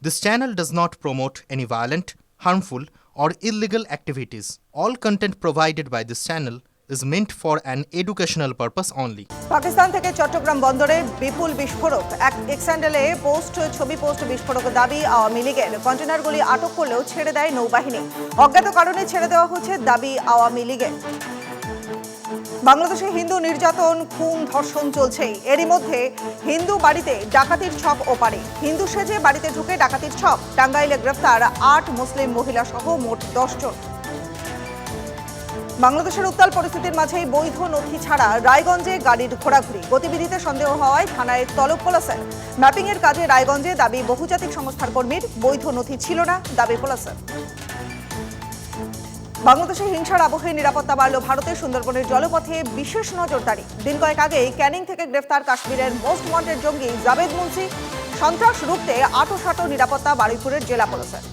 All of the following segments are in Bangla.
This channel does not promote any violent, harmful, or illegal activities. All content provided by this channel is meant for an educational purpose only. Pakistan থেকে চট্টগ্রাম বন্দরে বিপুল বিস্ফোরক এক এক্সহ্যান্ডেলে ছবি পোস্ট বিস্ফোরক দাবি আওয়ামী লীগের। কন্টেনারগুলি আটক করলেও ছেড়ে দেয় নৌবাহিনী। অজ্ঞাত কারণে ছেড়ে দেওয়া হচ্ছে দাবি আওয়ামী লীগের। বাংলাদেশে হিন্দু নির্যাতন, খুন, ধর্ষণ চলছেই। এরই মধ্যে হিন্দু বাড়িতে ডাকাতির ছক ওপারে। হিন্দু সেজে বাড়িতে ঢুকে ডাকাতির ছক। টাঙ্গাইলে গ্রেফতার ৮ মুসলিম মহিলা সহ মোট ১০ জন। বাংলাদেশের উত্তাল পরিস্থিতির মাঝেই বৈধ নথি ছাড়া রায়গঞ্জে গাড়ির ঘোরাঘুরি। গতিবিধিতে সন্দেহ হওয়ায় থানায় তলব পুলিশের। ম্যাপিংয়ের কাজে রায়গঞ্জে দাবি বহুজাতিক সংস্থার কর্মীর, বৈধ নথি ছিল না দাবি পুলিশের। বাংলাদেশে হিংসার আবহে নিরাপত্তা বাড়ল ভারতের। সুন্দরবনের জলপথে বিশেষ নজরদারি। দিন কয়েক আগেই ক্যানিং থেকে গ্রেফতার কাশ্মীরের মোস্ট ওয়ান্টেড জঙ্গি জাভেদ মুন্সি। সন্ত্রাস রুখতে আঁটো নিরাপত্তা বারুইপুরের জেলা পুলিশের।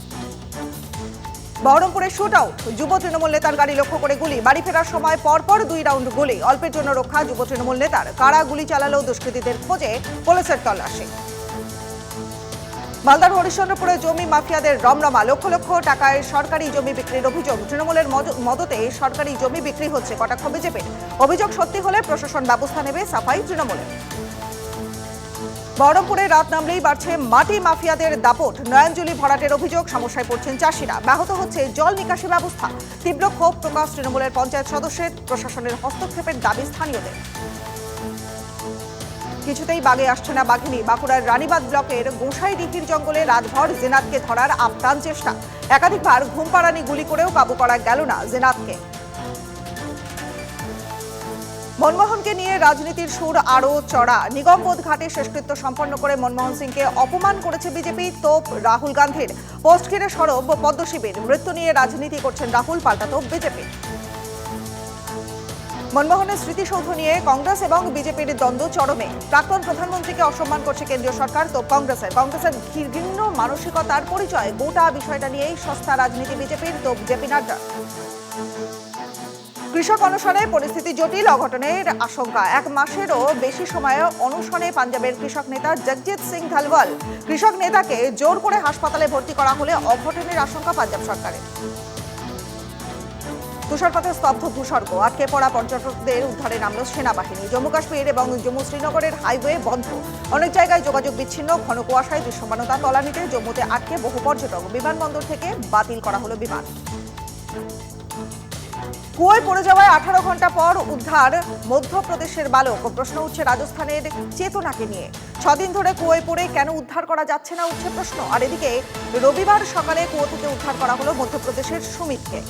বহরমপুরে শুট আউট, যুব তৃণমূল নেতার গাড়ি লক্ষ্য করে গুলি। বাড়ি ফেরার সময় পরপর 2 রাউন্ড গুলি। অল্পের জন্য রক্ষা যুব তৃণমূল নেতার। কারা গুলি চালালেও দুষ্কৃতীদের খোঁজে পুলিশের তল্লাশি। মালদার হরিশ্চন্দ্রপুরে জমি মাফিয়াদের রমরমা। লক্ষ লক্ষ টাকায় সরকারি জমি বিক্রির অভিযোগ। তৃণমূলের মদতে সরকারি জমি বিক্রি হচ্ছে, কটাক্ষ বিজেপির। অভিযোগ সত্যি হলে প্রশাসন ব্যবস্থা নেবে, সাফাই তৃণমূলের। বহরমপুরে রাত নামলেই বাড়ছে মাটি মাফিয়াদের দাপট। নয়নজুলি ভরাটের অভিযোগ, সমস্যায় পড়ছেন চাষিরা। ব্যাহত হচ্ছে জল নিকাশি ব্যবস্থা। তীব্র ক্ষোভ প্রকাশ তৃণমূলের পঞ্চায়েত সদস্যের। প্রশাসনের হস্তক্ষেপের দাবি স্থানীয়দের। কিছুতেই বাগে আসছে না বাঘিনী। বাঁকুড়ার রানীবাঁধ ব্লকের গোসাইডিহির জঙ্গলে রাতভর জেনাতকে ধরার আপ্রাণ চেষ্টা। একাধিকবার ঘুমপাড়ানি গুলি করেও কাবু করা গেল না জেনাতকে। মনমোহনকে নিয়ে রাজনীতির সুর আরও চড়া। নিগমবোধ ঘাটে শেষকৃত্য সম্পন্ন করে মনমোহন সিংকে অপমান করেছে বিজেপি। তোপ রাহুল গান্ধীর। পোস্ট ঘিরে সরব পদ্ম শিবির। মৃত্যু নিয়ে রাজনীতি করছেন রাহুল, পাল্টা তোপ বিজেপি। মনমোহনের স্মৃতিসৌধ নিয়ে কংগ্রেস এবং বিজেপির দ্বন্দ্ব চরমে। প্রাক্তন প্রধানমন্ত্রীকে অসম্মান করছে কেন্দ্রীয় সরকার, তো কংগ্রেসের ঘৃণ্য মানসিকতার পরিচয়। গোটা বিষয়টা নিয়েই সস্তা রাজনীতি বিজেপির, তো জেপি নাড্ডা। কৃষক অনশনে পরিস্থিতি জটিল, অঘটনের আশঙ্কা। 1 মাসেরও বেশি সময়ে অনশনে পাঞ্জাবের কৃষক নেতা জগজিৎ সিং ধলওয়াল। কৃষক নেতাকে জোর করে হাসপাতালে ভর্তি করা হলে অঘটনের আশঙ্কা পাঞ্জাব সরকারের। তুষারপাতে স্তব্ধ ভূস্বর্গ। আটকে পড়া পর্যটকদের উদ্ধারে নামল সেনাবাহিনী। জম্মু কাশ্মীর এবং জম্মু শ্রীনগরের হাইওয়ে বন্ধ। অনেক জায়গায় যোগাযোগ বিচ্ছিন্ন। ঘন কুয়াশায় দৃশ্যমানতা তলানিতে। জম্মুতে আটকে বহু পর্যটক। বিমানবন্দর থেকে বাতিল করা হলো বিমান। কুয়োয় পড়ে যাওয়ায় 18 ঘন্টা পর উদ্ধার মধ্যপ্রদেশের বালক। প্রশ্ন উঠছে রাজস্থানের চেতনাকে নিয়ে। 6 দিন ধরে কুয়োয় পড়ে কেন উদ্ধার করা যাচ্ছে না, উঠছে প্রশ্ন। আর এদিকে রবিবার সকালে কুয়ো থেকে উদ্ধার করা হলো মধ্যপ্রদেশের সুমিতকে।